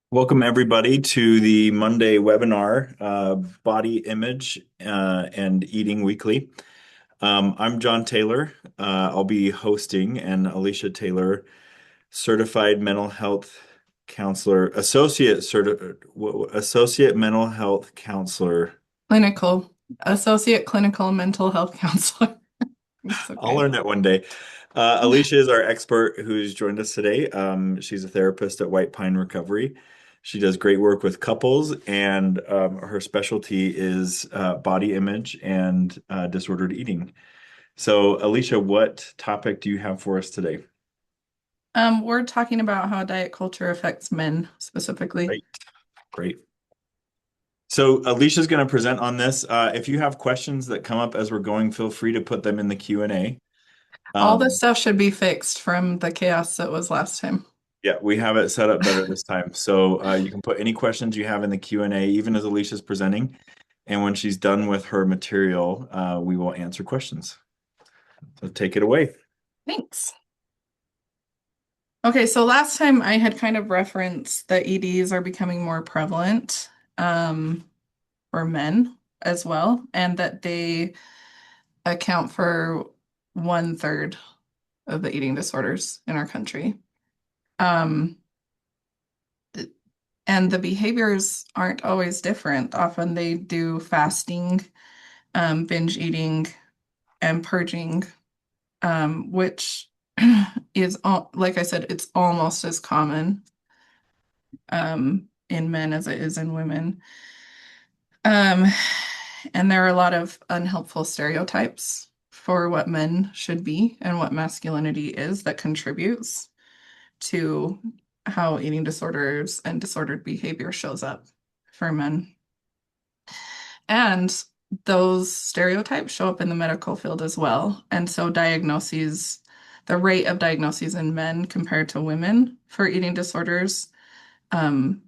Welcome, everybody, to the Monday webinar, Body Image and Eating Weekly. I'm John Taylor. I'll be hosting, and Alicia Taylor, certified mental health counselor, associate mental health counselor. Clinical, associate clinical mental health counselor. It's I'll okay. learn that one day. Alicia is our expert who's joined us today. She's a therapist at White Pine Recovery. She does great work with couples, and her specialty is body image and disordered eating. So, Alicia, what topic do you have for us today? We're talking about how diet culture affects men specifically. Great, great. So, Alicia's going to present on this. If you have questions that come up as we're going, feel free to put them in the Q&A. All this Um, stuff should be fixed from the chaos that was last time. Yeah, we have it set up better this time. So you can put any questions you have in the Q&A, even as Alicia's presenting. And when she's done with her material, we will answer questions. So take it away. Thanks. Okay, so last time I had kind of referenced that EDs are becoming more prevalent for men as well, and that they account for 1/3 of the eating disorders in our country. Um, And the behaviors aren't always different. Often they do fasting, binge eating, and purging, which is, like I said, it's almost as common in men as it is in women. Um, and there are a lot of unhelpful stereotypes for what men should be and what masculinity is that contributes to how eating disorders and disordered behavior shows up for men. And those stereotypes show up in the medical field as well. And so diagnoses, the rate of diagnoses in men compared to women for eating disorders um,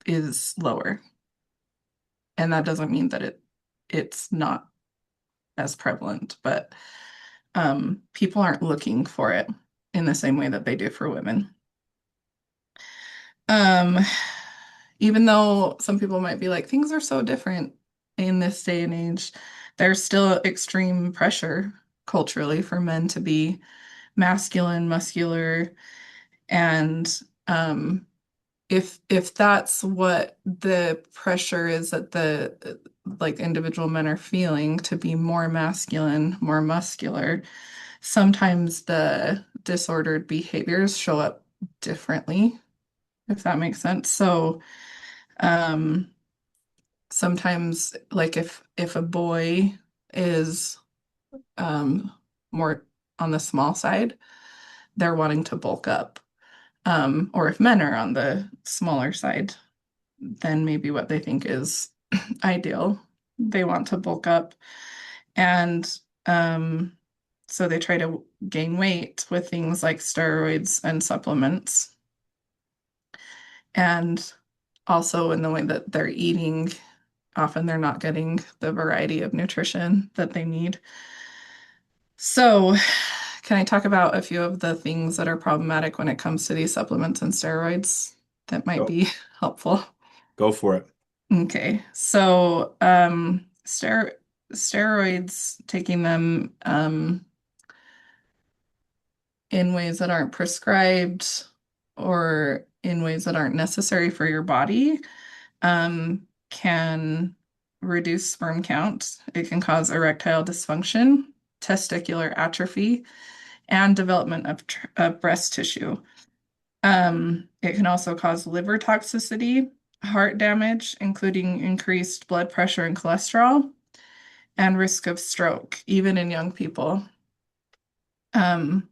is lower. And that doesn't mean that it's not as prevalent, but people aren't looking for it in the same way that they do for women. Um, Even though some people might be like, things are so different in this day and age, there's still extreme pressure culturally for men to be masculine, muscular, and if that's what the pressure is that the like individual men are feeling to be more masculine, more muscular, sometimes the disordered behaviors show up differently, if that makes sense. So, um, sometimes like if a boy is um more on the small side, they're wanting to bulk up. Or if men are on the smaller side, then maybe what they think is ideal. They want to bulk up. And so they try to gain weight with things like steroids and supplements. And also in the way that they're eating, often they're not getting the variety of nutrition that they need. So, can I talk about a few of the things that are problematic when it comes to these supplements and steroids that might Go, be helpful? go for it. Okay, so steroids, taking them in ways that aren't prescribed or in ways that aren't necessary for your body can reduce sperm count. It can cause erectile dysfunction, testicular atrophy, and development of breast tissue. It can also cause liver toxicity, heart damage, including increased blood pressure and cholesterol, and risk of stroke, even in young people. Um,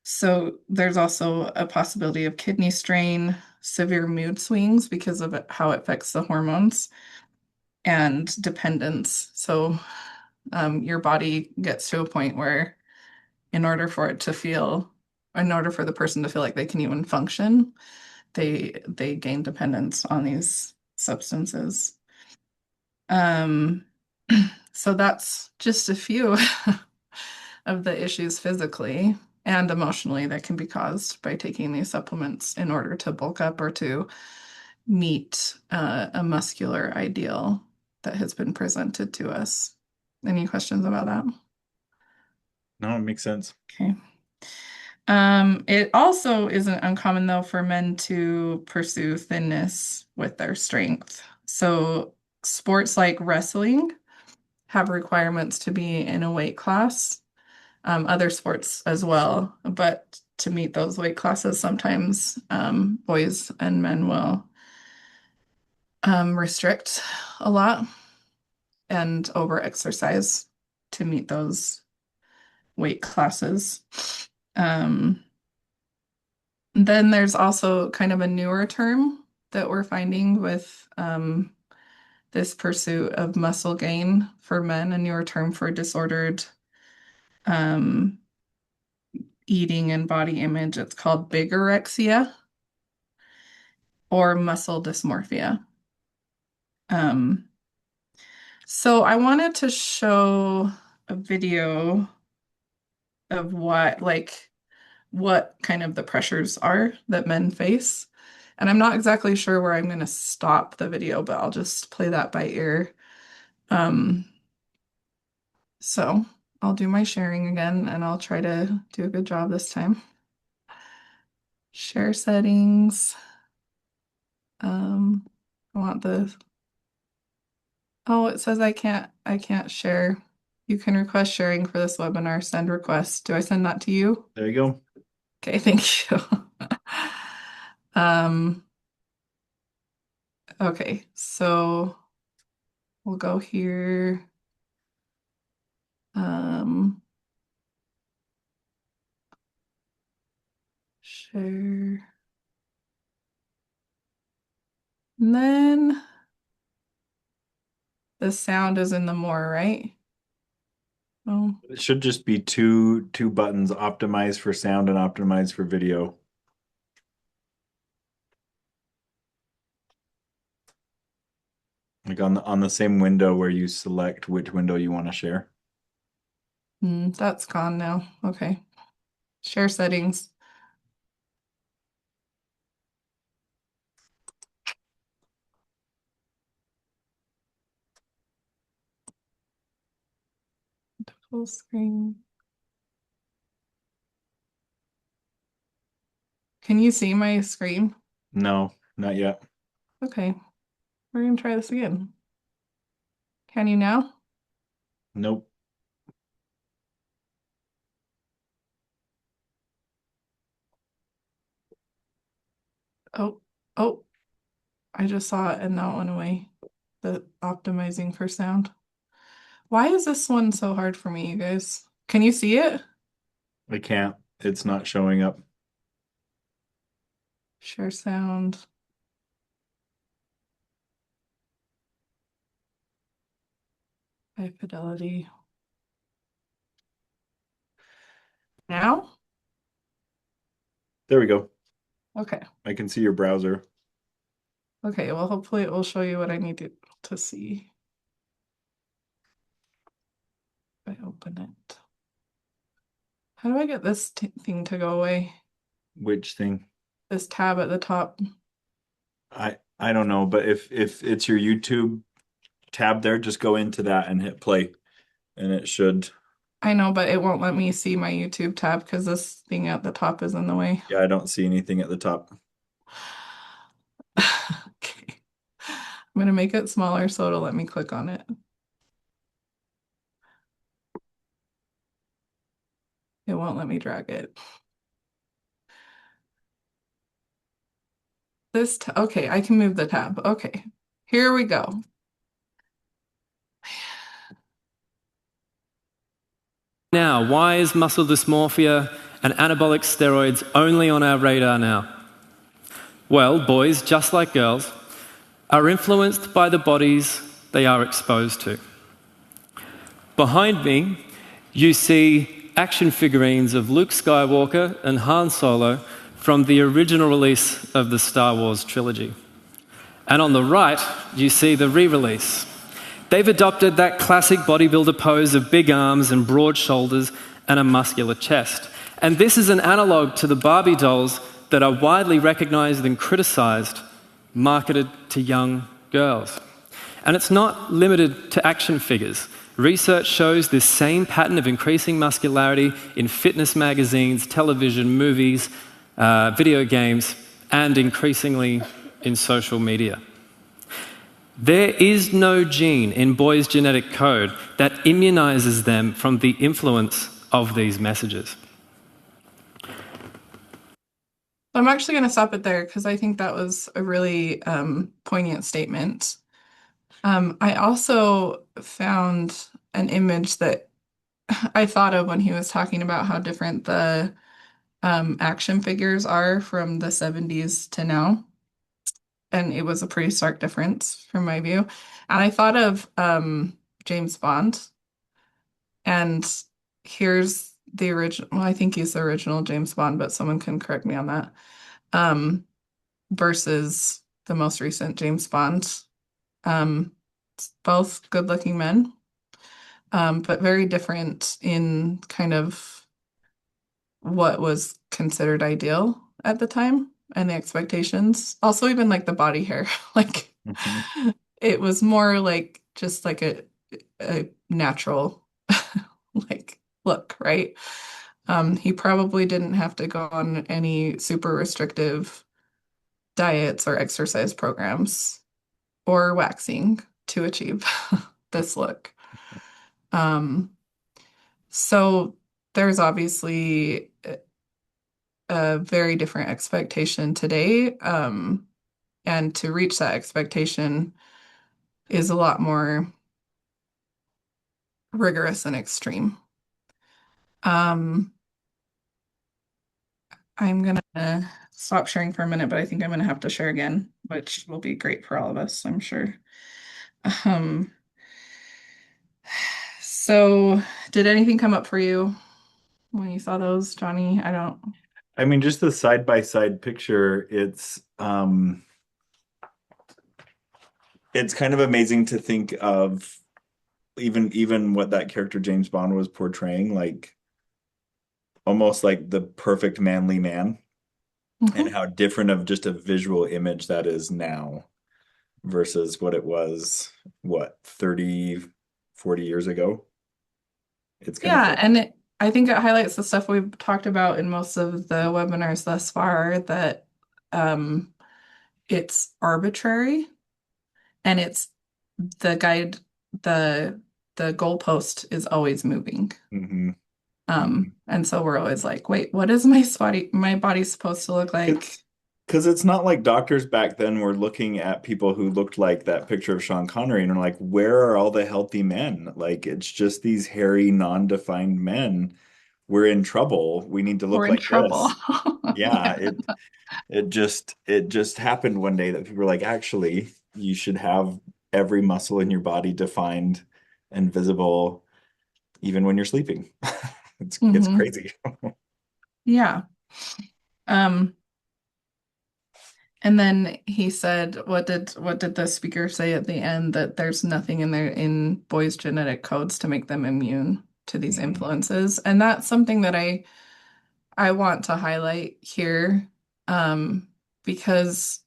so there's also a possibility of kidney strain, severe mood swings because of how it affects the hormones, and dependence. So your body gets to a point where, in order for it to feel, in order for the person to feel like they can even function, they gain dependence on these substances. Um, so that's just a few of the issues physically. and emotionally that can be caused by taking these supplements in order to bulk up or to meet a muscular ideal that has been presented to us. Any questions about that? No, it makes sense. Okay. It also isn't uncommon though for men to pursue thinness with their strength. So sports like wrestling have requirements to be in a weight class, other sports as well. But to meet those weight classes, sometimes boys and men will restrict a lot and over-exercise to meet those weight classes. Um, then there's also kind of a newer term that we're finding with this pursuit of muscle gain for men, a newer term for disordered um, eating and body image. It's called bigorexia or muscle dysmorphia. Um, so I wanted to show a video of what kind of the pressures are that men face. And I'm not exactly sure where I'm going to stop the video, but I'll just play that by ear. Um, so I'll do my sharing again and I'll try to do a good job this time. Share settings. Um, I want the, oh, it says I can't share. You can request sharing for this webinar, send request. Do I send that to you? There you go. Okay, thank you. Um, okay, so we'll go here. Um, share. And then the sound is in the more, right? Oh, It should just be two buttons, optimize for sound and optimize for video. Like on the same window where you select which window you want to share. that's gone now. Okay. Share settings. Full screen. Can you see my screen? No, not yet. Okay, we're gonna try this again. Can you now? Nope. Oh, oh, I just saw it and that went away. The optimizing for sound. Why is this one so hard for me, you guys? Can you see it? I can't. It's not showing up. Share sound. High fidelity. Now? There we go. Okay. I can see your browser. Okay, well, hopefully it will show you what I need to see. If I open it. How do I get this thing to go away? Which thing? This tab at the top. I don't know, but if it's your YouTube tab there, just go into that and hit play, and it should. I know, but it won't let me see my YouTube tab because this thing at the top is in the way. Yeah, I don't see anything at the top. Okay. I'm gonna make it smaller so it'll let me click on it. It won't let me drag it. Okay, I can move the tab. Okay, here we go. Now, why is muscle dysmorphia and anabolic steroids only on our radar now? Well, boys, just like girls, are influenced by the bodies they are exposed to. Behind me, you see action figurines of Luke Skywalker and Han Solo from the original release of the Star Wars trilogy. And on the right, you see the re-release. They've adopted that classic bodybuilder pose of big arms and broad shoulders and a muscular chest. And this is an analogue to the Barbie dolls that are widely recognized and criticized, marketed to young girls. And it's not limited to action figures. Research shows this same pattern of increasing muscularity in fitness magazines, television, movies, video games, and increasingly in social media. There is no gene in boys' genetic code that immunizes them from the influence of these messages. I'm actually going to stop it there because I think that was a really poignant statement. I also found an image that I thought of when he was talking about how different the action figures are from the 70s to now. And it was a pretty stark difference from my view. And I thought of James Bond. And here's the original, well, I think he's the original James Bond, but someone can correct me on that. Versus the most recent James Bond. Both good-looking men, but very different in kind of what was considered ideal at the time and the expectations. Also, even like the body hair, like Mhm. it was more like just like a natural like look, right? He probably didn't have to go on any super restrictive diets or exercise programs or waxing to achieve this look. Um, so there's obviously a very different expectation today. And to reach that expectation is a lot more rigorous and extreme. Um, I'm gonna stop sharing for a minute, but I think I'm gonna have to share again, which will be great for all of us, I'm sure. Um, so did anything come up for you when you saw those, Johnny? I don't. I mean, just the side by side picture, it's kind of amazing to think of even what that character James Bond was portraying, like almost like the perfect manly man, and Mhm. how different of just a visual image that is now versus what it was, what, 30, 40 years ago. It's kind of Yeah, crazy. and I think it highlights the stuff we've talked about in most of the webinars thus far, that um, it's arbitrary and it's the guide, the the goalpost is always moving. Hmm. Hmm. And so we're always like, wait, what is my body supposed to look like? It's because it's not like doctors back then were looking at people who looked like that picture of Sean Connery and are like, where are all the healthy men? Like, it's just these hairy, non-defined men. We're in trouble. We need to We're look in like trouble. this. Yeah, Yeah. it just happened one day that people were like, actually, you should have every muscle in your body defined and visible, even when you're sleeping. It's Hmm. crazy. Yeah. Um, And then he said, what did the speaker say at the end? That there's nothing in boys' genetic codes to make them immune to these Mhm. influences. And that's something that I want to highlight here, um, because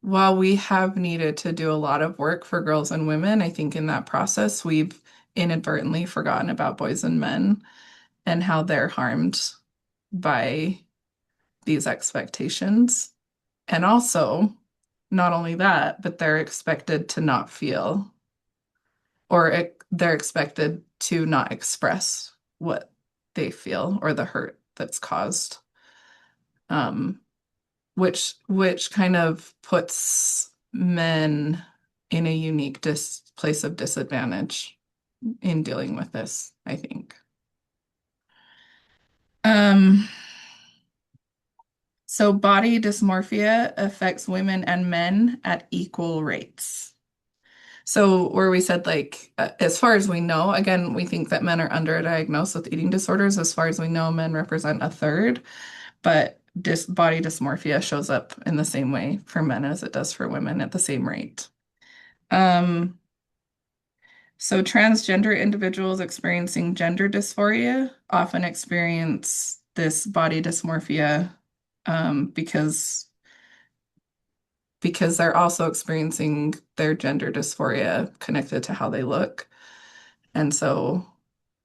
while we have needed to do a lot of work for girls and women, I think in that process we've inadvertently forgotten about boys and men and how they're harmed by these expectations. And also, not only that, but they're expected to not feel, or they're expected to not express what they feel or the hurt that's caused, um, which kind of puts men in a unique place of disadvantage in dealing with this, I think. Um, so body dysmorphia affects women and men at equal rates. So where we said like as far as we know, again, we think that men are underdiagnosed with eating disorders. As far as we know, men represent a third, but body dysmorphia shows up in the same way for men as it does for women at the same rate. Um, so transgender individuals experiencing gender dysphoria often experience this body dysmorphia because they're also experiencing their gender dysphoria connected to how they look. And so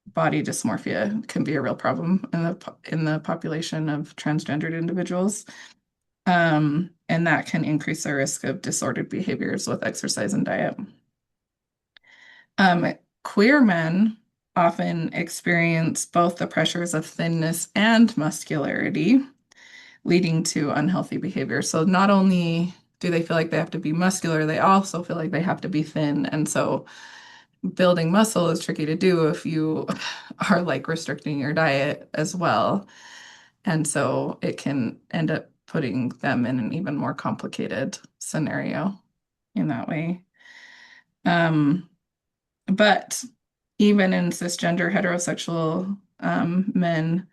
body dysmorphia can be a real problem in the population of transgendered individuals. And that can increase the risk of disordered behaviors with exercise and diet. Queer men often experience both the pressures of thinness and muscularity, leading to unhealthy behavior. So not only do they feel like they have to be muscular, they also feel like they have to be thin. And so building muscle is tricky to do if you are like restricting your diet as well. And so it can end up putting them in an even more complicated scenario in that way. Um, but even in cisgender heterosexual men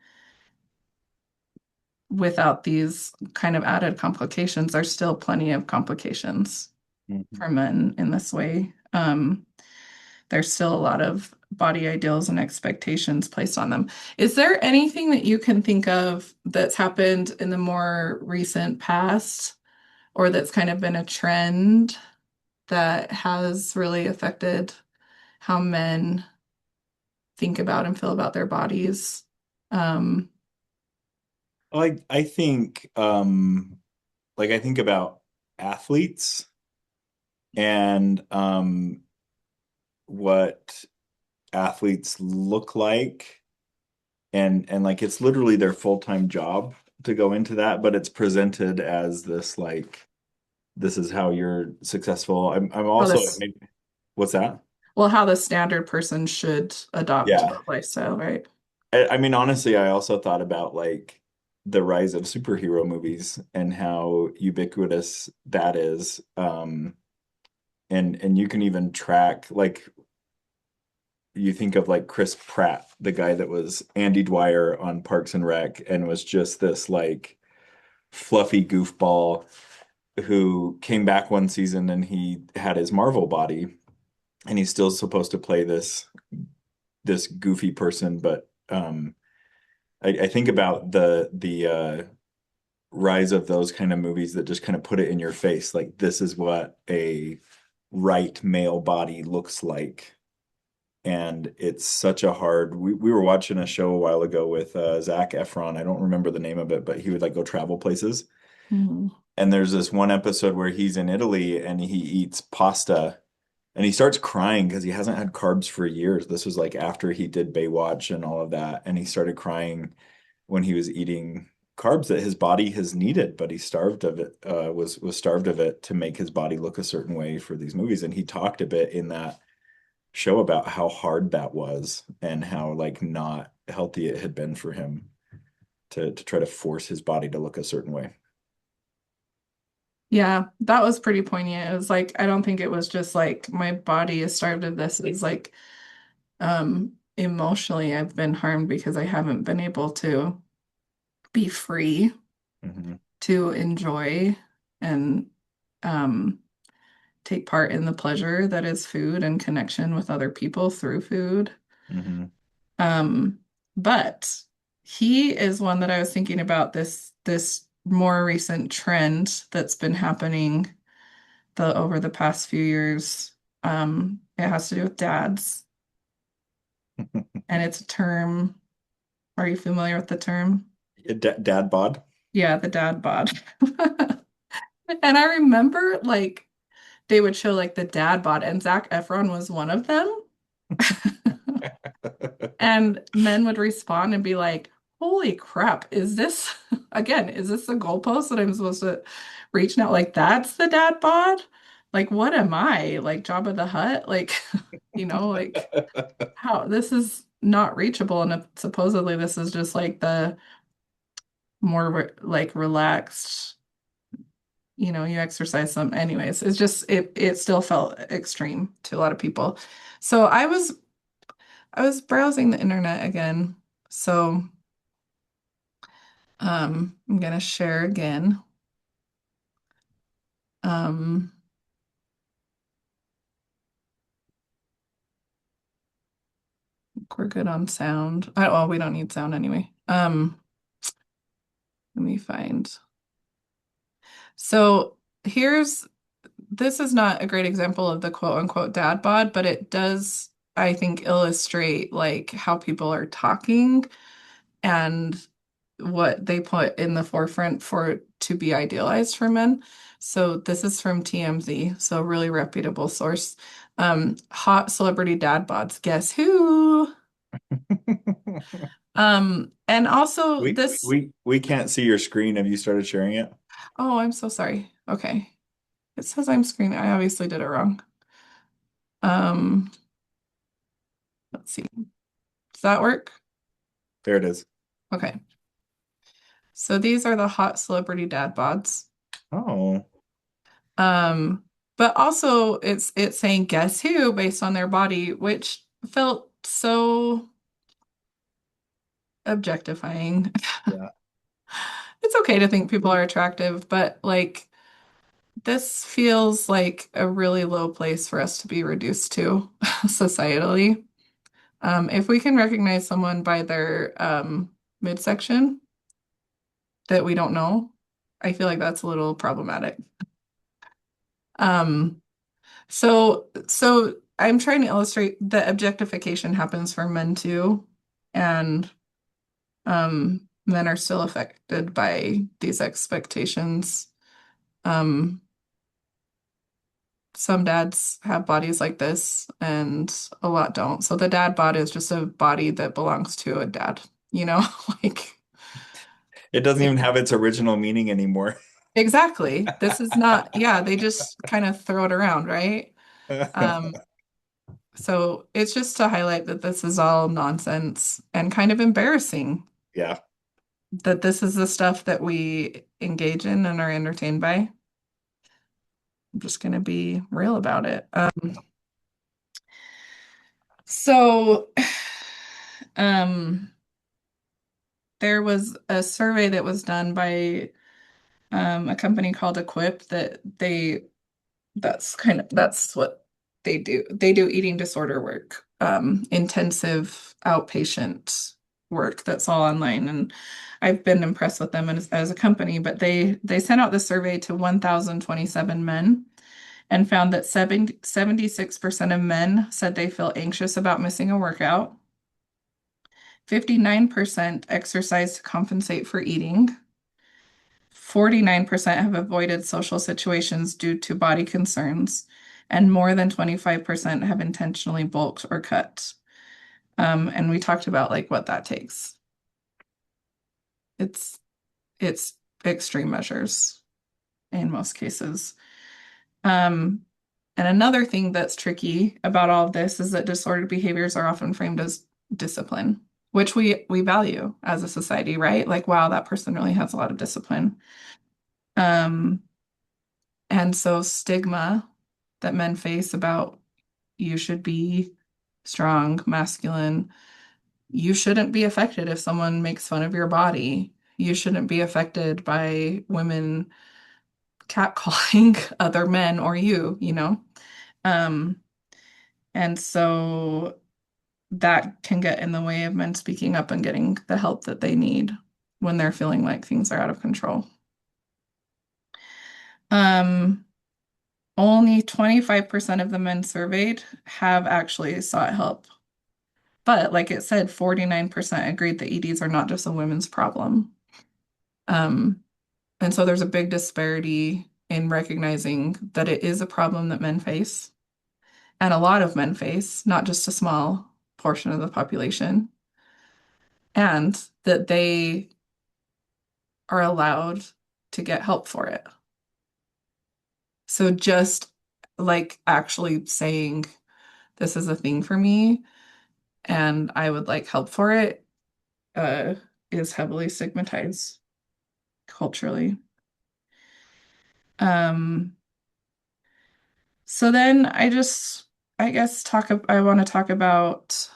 without these kind of added complications, there's still plenty of complications Mhm. for men in this way. There's still a lot of body ideals and expectations placed on them. Is there anything that you can think of that's happened in the more recent past or that's kind of been a trend that has really affected how men think about and feel about their bodies? Um, I think like I think about athletes and what athletes look like and like it's literally their full-time job to go into that, but it's presented as this like this is how you're successful. I'm how also this, what's that? well, how the standard person should adopt Yeah. the lifestyle, right? I mean, honestly, I also thought about like the rise of superhero movies and how ubiquitous that is. And you can even track like you think of like Chris Pratt, the guy that was Andy Dwyer on Parks and Rec and was just this like fluffy goofball who came back one season and he had his Marvel body and he's still supposed to play this goofy person, but I think about the rise of those kind of movies that just kind of put it in your face, like this is what a right male body looks like. And it's such a hard. We were watching a show a while ago with Zac Efron. I don't remember the name of it, but he would like go travel places. Mhm. And there's this one episode where he's in Italy and he eats pasta and he starts crying because he hasn't had carbs for years. This was like after he did Baywatch and all of that. And he started crying when he was eating carbs that his body has needed, but he starved of it, was starved of it to make his body look a certain way for these movies. And he talked a bit in that show about how hard that was and how like not healthy it had been for him to try to force his body to look a certain way. Yeah, that was pretty poignant. It was like, I don't think it was just like my body is starved of this. It's like emotionally I've been harmed because I haven't been able to be free Hmm. to enjoy and um take part in the pleasure that is food and connection with other people through food. Hmm. Um, but he is one that I was thinking about this more recent trend that's been happening over the past few years. It has to do with dads, and it's a term. Are you familiar with the term? Dad bod. Yeah, the dad bod. And I remember like they would show like the dad bod, and Zac Efron was one of them. And men would respond and be like, holy crap, is this again, is this the goalpost that I'm supposed to reach now? Like, that's the dad bod? Like, what am I? Like Jabba the Hutt? Like, like how this is not reachable. And if, supposedly this is just like the more like relaxed, you exercise some anyways. It's just it still felt extreme to a lot of people. So I was browsing the internet again. So I'm gonna share again. Um, we're good on sound. Well, we don't need sound anyway. Let me find. So here's this is not a great example of the quote unquote dad bod, but it does, I think, illustrate like how people are talking and what they put in the forefront for it to be idealized for men. So this is from TMZ, so really reputable source. Hot celebrity dad bods. Guess who? And also We this, we can't see your screen. Have you started sharing it? oh, I'm so sorry. Okay. It says I'm screening. I obviously did it wrong. Um, let's see. Does that work? There it is. Okay. So these are the hot celebrity dad bods. Oh, Um, but also it's saying guess who based on their body, which felt so objectifying. yeah. It's okay to think people are attractive, but like this feels like a really low place for us to be reduced to societally. If we can recognize someone by their midsection that we don't know, I feel like that's a little problematic. Um, so I'm trying to illustrate that objectification happens for men too, and men are still affected by these expectations. Um, some dads have bodies like this, and a lot don't. So the dad bod is just a body that belongs to a dad, you know, like It doesn't even have its original meaning anymore. exactly. This is not, yeah, they just kind of throw it around, right? Um, So it's just to highlight that this is all nonsense and kind of embarrassing Yeah. that this is the stuff that we engage in and are entertained by. I'm just going to be real about it. So, um, there was a survey that was done by a company called Equip that that's what they do. They do eating disorder work, intensive outpatient work that's all online. And I've been impressed with them as a company, but they sent out the survey to 1,027 men and found that 76% of men said they feel anxious about missing a workout. 59% exercise to compensate for eating. 49% have avoided social situations due to body concerns, and more than 25% have intentionally bulked or cut. And we talked about like what that takes. It's it's extreme measures in most cases. Um, and another thing that's tricky about all of this is that disordered behaviors are often framed as discipline, which we value as a society, right? Like, wow, that person really has a lot of discipline. Um, And so stigma that men face about you should be strong, masculine. You shouldn't be affected if someone makes fun of your body. You shouldn't be affected by women catcalling other men or you know? Um, and so that can get in the way of men speaking up and getting the help that they need when they're feeling like things are out of control. Um, Only 25% of the men surveyed have actually sought help. But like it said, 49% agreed that EDs are not just a women's problem. Um, and so there's a big disparity in recognizing that it is a problem that men face, and a lot of men face, not just a small portion of the population, and that they are allowed to get help for it. So just like actually saying, this is a thing for me and I would like help for it, uh, is heavily stigmatized culturally. Um, so then I guess I want to talk about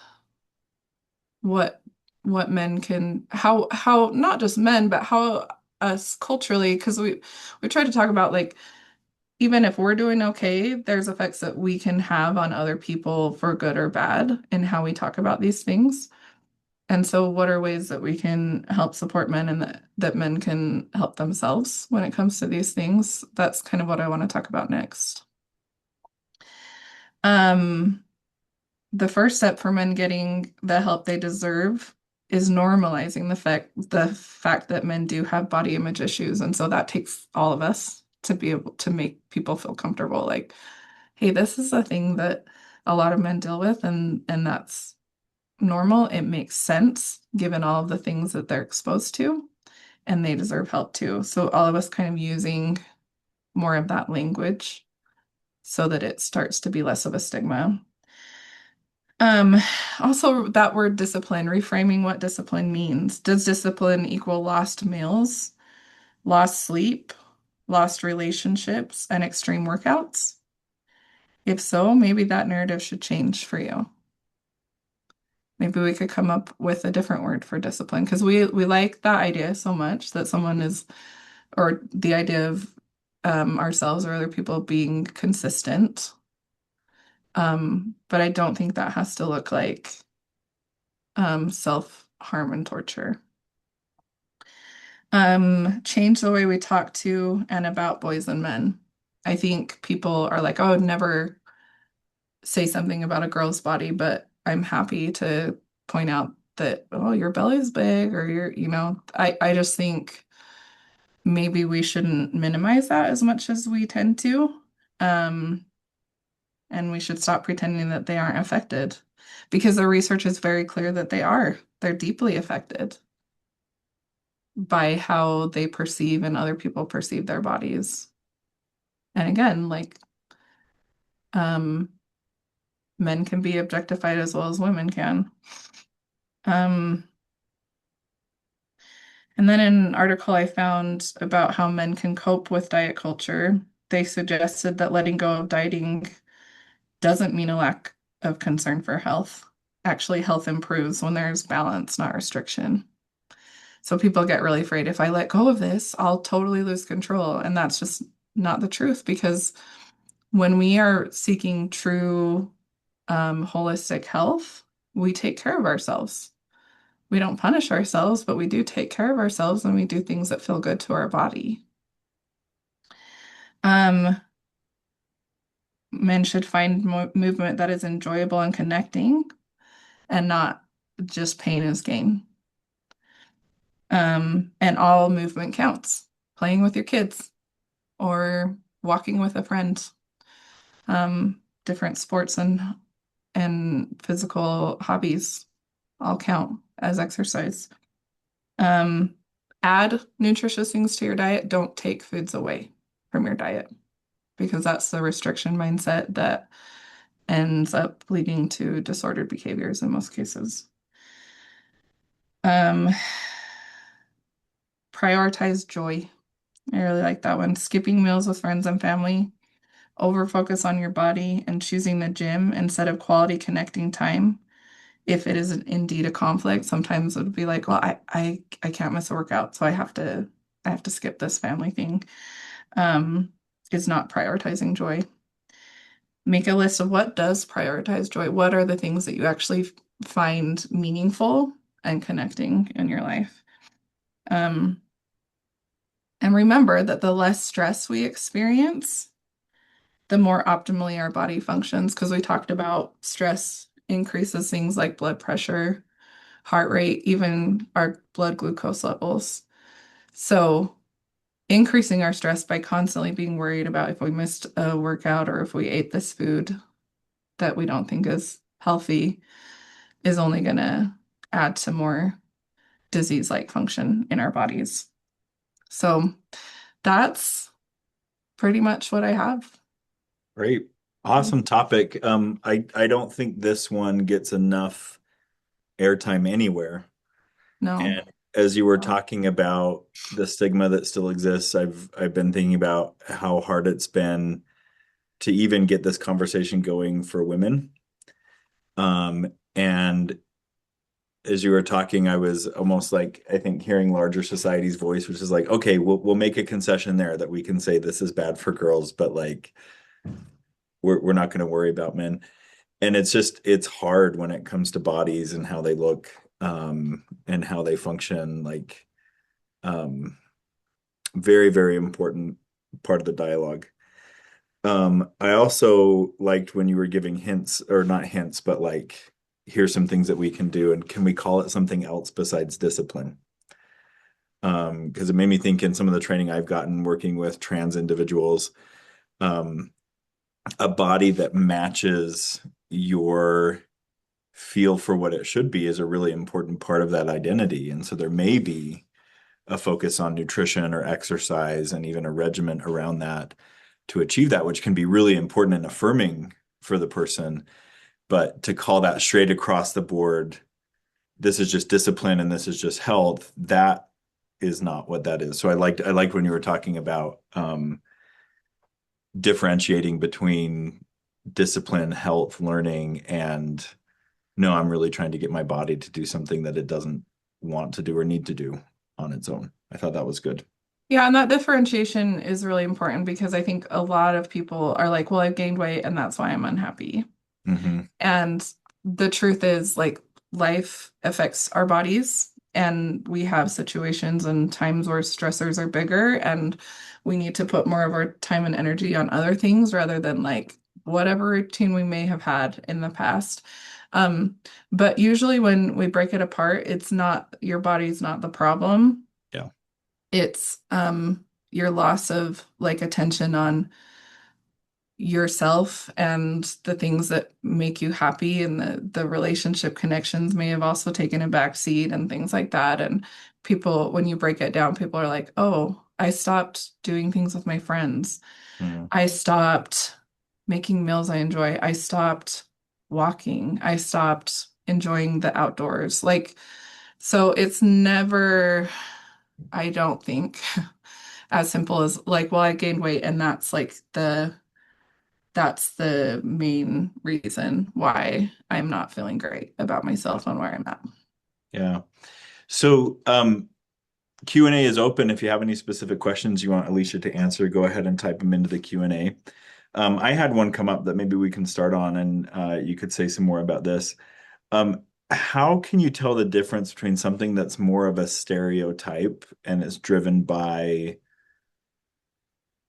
what what men can how not just men but how us culturally because we try to talk about like even if we're doing okay, there's effects that we can have on other people for good or bad in how we talk about these things. And so what are ways that we can help support men and that men can help themselves when it comes to these things? That's kind of what I want to talk about next. Um, the first step for men getting the help they deserve is normalizing the fact that men do have body image issues. And so that takes all of us to be able to make people feel comfortable. Like, hey, this is a thing that a lot of men deal with, and that's normal. It makes sense given all of the things that they're exposed to, and they deserve help too. So all of us kind of using more of that language so that it starts to be less of a stigma. Um, Also that word discipline, reframing what discipline means. Does discipline equal lost meals, lost sleep, lost relationships, and extreme workouts? If so, maybe that narrative should change for you. Maybe we could come up with a different word for discipline because we like that idea so much that someone is, or the idea of ourselves or other people being consistent. But I don't think that has to look like self-harm and torture. Change the way we talk to and about boys and men. I think people are like, oh, I would never say something about a girl's body, but I'm happy to point out that, oh, your belly's big, or I just think maybe we shouldn't minimize that as much as we tend to. Um, and we should stop pretending that they aren't affected because the research is very clear that they are. They're deeply affected by how they perceive and other people perceive their bodies. And again, like um, men can be objectified as well as women can. Um, and then in an article I found about how men can cope with diet culture, they suggested that letting go of dieting doesn't mean a lack of concern for health. Actually, health improves when there's balance, not restriction. So people get really afraid if I let go of this, I'll totally lose control. And that's just not the truth because when we are seeking true holistic health, we take care of ourselves. We don't punish ourselves, but we do take care of ourselves and we do things that feel good to our body. Um, Men should find movement that is enjoyable and connecting and not just pain is gain. And all movement counts. Playing with your kids or walking with a friend. Different sports and physical hobbies all count as exercise. Um, Add nutritious things to your diet. Don't take foods away from your diet because that's the restriction mindset that ends up leading to disordered behaviors in most cases. Um, Prioritize joy. I really like that one. Skipping meals with friends and family, over focus on your body, and choosing the gym instead of quality connecting time. If it is indeed a conflict, sometimes it would be like, well, I can't miss a workout, so I have to skip this family thing. Is not prioritizing joy. Make a list of what does prioritize joy. What are the things that you actually find meaningful and connecting in your life? Um, and remember that the less stress we experience, the more optimally our body functions, because we talked about stress increases things like blood pressure, heart rate, even our blood glucose levels. So increasing our stress by constantly being worried about if we missed a workout or if we ate this food that we don't think is healthy is only going to add to more disease-like function in our bodies. So that's pretty much what I have. Great. Awesome topic. I don't think this one gets enough airtime anywhere. No. And as you were talking about the stigma that still exists, I've been thinking about how hard it's been to even get this conversation going for women. And as you were talking, I was almost like, I think, hearing larger society's voice, which is like, okay, we'll make a concession there that we can say this is bad for girls, but like we're not going to worry about men. And it's hard when it comes to bodies and how they look. and how they function, like very, very important part of the dialogue. I also liked when you were giving hints, or not hints, but like, here's some things that we can do, and can we call it something else besides discipline? Because it made me think in some of the training I've gotten working with trans individuals, um, a body that matches your feel for what it should be is a really important part of that identity. And so there may be a focus on nutrition or exercise and even a regimen around that to achieve that, which can be really important and affirming for the person. But to call that straight across the board, this is just discipline and this is just health, that is not what that is. So I liked when you were talking about differentiating between discipline, health, learning, and no, I'm really trying to get my body to do something that it doesn't want to do or need to do on its own. I thought that was good. Yeah, and that differentiation is really important because I think a lot of people are like, well, I've gained weight and that's why I'm unhappy. Hmm. And the truth is, like, life affects our bodies, and we have situations and times where stressors are bigger, and we need to put more of our time and energy on other things rather than like whatever routine we may have had in the past. Um, but usually when we break it apart, it's not your body's not the problem. Yeah. It's your loss of like attention on yourself and the things that make you happy, and the relationship connections may have also taken a back seat and things like that. And people, when you break it down, people are like, oh, I stopped doing things with my friends. Mm. I stopped making meals I enjoy. I stopped walking. I stopped enjoying the outdoors. Like, so it's never, I don't think, as simple as like, well, I gained weight and that's the main reason why I'm not feeling great about myself and where I'm at. Yeah. So Q&A is open. If you have any specific questions you want Alicia to answer, go ahead and type them into the Q&A. I had one come up that maybe we can start on, and you could say some more about this. How can you tell the difference between something that's more of a stereotype and is driven by,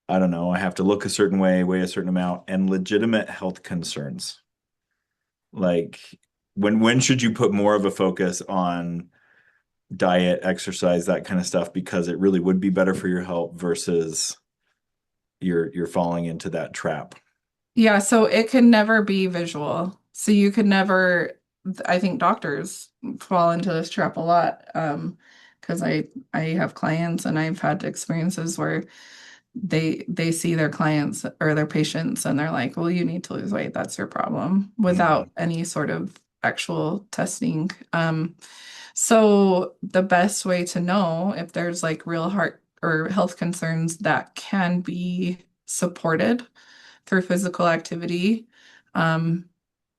I don't know, I have to look a certain way, weigh a certain amount, and legitimate health concerns? Like, when should you put more of a focus on diet, exercise, that kind of stuff, because it really would be better for your health versus you're falling into that trap? Yeah, so it can never be visual. So you could never, I think doctors fall into this trap a lot. Because I have clients and I've had experiences where they see their clients or their patients and they're like, well, you need to lose weight. That's your problem, without Mhm. any sort of actual testing. So the best way to know if there's like real heart or health concerns that can be supported through physical activity, um,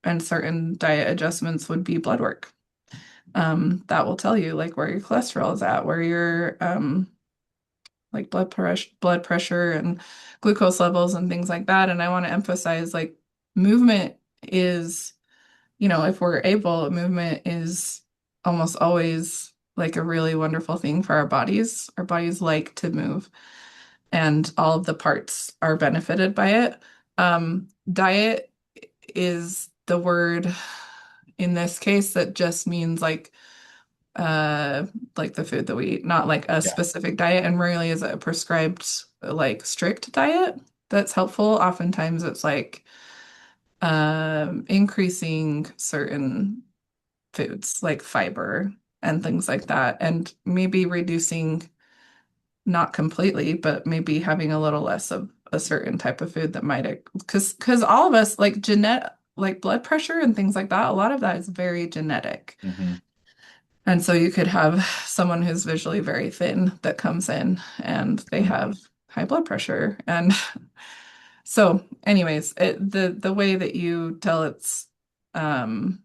and certain diet adjustments would be blood work. That will tell you like where your cholesterol is at, where your like blood pressure and glucose levels and things like that. And I want to emphasize like movement is, if we're able, movement is almost always like a really wonderful thing for our bodies. Our bodies like to move, and all of the parts are benefited by it. Diet is the word in this case that just means uh like the food that we eat, not like a Yeah. specific diet, and rarely is it a prescribed like strict diet that's helpful. Oftentimes it's like increasing certain foods like fiber and things like that, and maybe reducing, not completely, but maybe having a little less of a certain type of food that might, because all of us like genetic, like blood pressure and things like that, a lot of that is very genetic. Hmm. And so you could have someone who's visually very thin that comes in and they have high blood pressure. And so anyways, the way that you tell it's um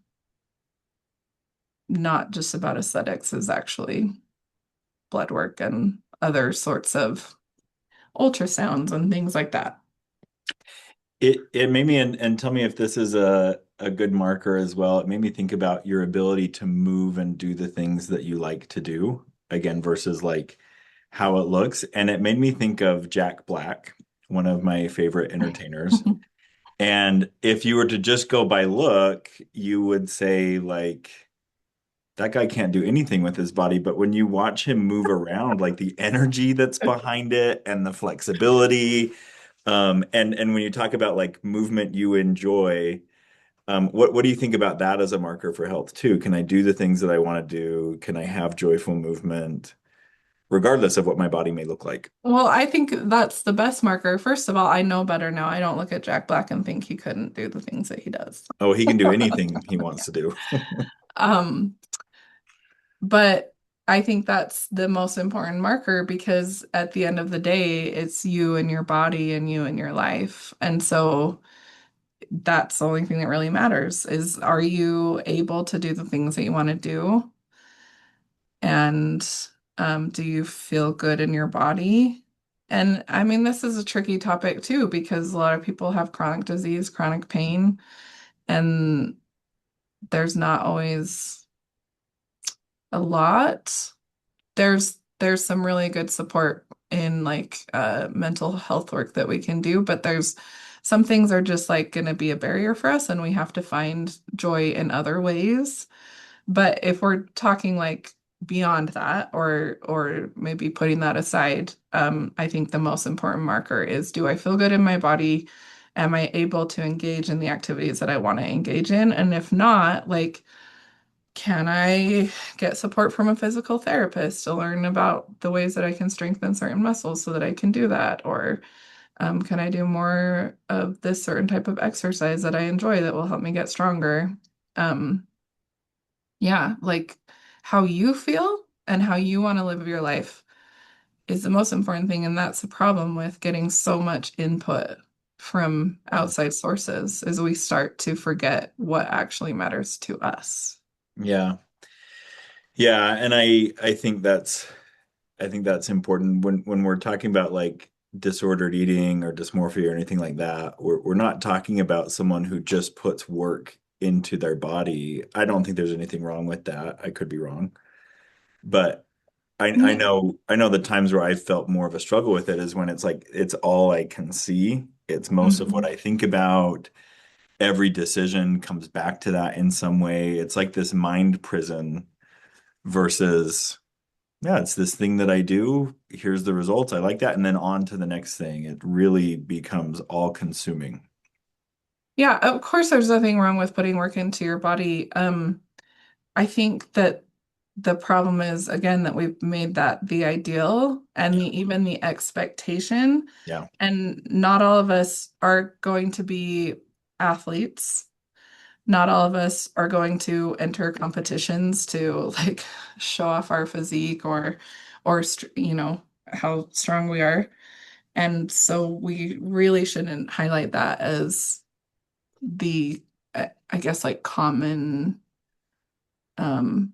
not just about aesthetics is actually blood work and other sorts of ultrasounds and things like that. It made me, and tell me if this is a good marker as well. It made me think about your ability to move and do the things that you like to do, again, versus like how it looks. And it made me think of Jack Black, one of my favorite entertainers. And if you were to just go by look, you would say like that guy can't do anything with his body, but when you watch him move around, like the energy that's behind it and the flexibility, and when you talk about like movement you enjoy, what do you think about that as a marker for health too? Can I do the things that I want to do? Can I have joyful movement, regardless of what my body may look like? Well, I think that's the best marker. First of all, I know better now. I don't look at Jack Black and think he couldn't do the things that he does. Oh, he can do anything he wants to do. Um, but I think that's the most important marker because at the end of the day, it's you and your body and you and your life. And so that's the only thing that really matters is are you able to do the things that you want to do? And do you feel good in your body? And I mean, this is a tricky topic too, because a lot of people have chronic disease, chronic pain, and there's not always a lot. There's some really good support in like mental health work that we can do, but there's some things are just like going to be a barrier for us, and we have to find joy in other ways. But if we're talking like beyond that, or maybe putting that aside, I think the most important marker is do I feel good in my body? Am I able to engage in the activities that I want to engage in? And if not, like, can I get support from a physical therapist to learn about the ways that I can strengthen certain muscles so that I can do that? Or can I do more of this certain type of exercise that I enjoy that will help me get stronger? Um, yeah, like how you feel and how you want to live your life is the most important thing. And that's the problem with getting so much input from Yeah. outside sources is we start to forget what actually matters to us. Yeah. Yeah, and I think that's important when we're talking about like disordered eating or dysmorphia or anything like that. We're not talking about someone who just puts work into their body. I don't think there's anything wrong with that. I could be wrong. But I know the times where I've felt more of a struggle with it is when it's like it's all I can see. It's most of what Mhm. I think about. Every decision comes back to that in some way. It's like this mind prison versus, yeah, it's this thing that I do. Here's the results. I like that. And then on to the next thing. It really becomes all consuming. Yeah, of course, there's nothing wrong with putting work into your body. I think that the problem is, again, that we've made that the ideal and Yeah. even the expectation. Yeah. And not all of us are going to be athletes. Not all of us are going to enter competitions to like show off our physique or how strong we are. And so we really shouldn't highlight that as the I guess like common um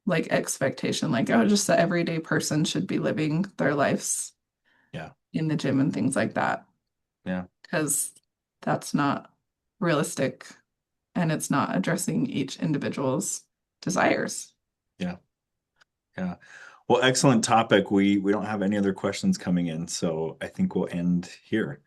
like expectation like oh just the everyday person should be living their lives Yeah. in the gym and things like that Yeah. because that's not realistic and it's not addressing each individual's desires. Yeah. Yeah. Well, excellent topic. We don't have any other questions coming in, so I think we'll end here.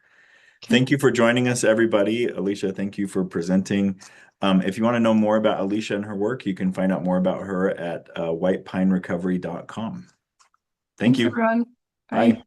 Okay. Thank you for joining us, everybody. Alicia, thank you for presenting. If you want to know more about Alicia and her work, you can find out more about her at whitepinerecovery.com. Thank Thanks you. everyone. Bye. Bye.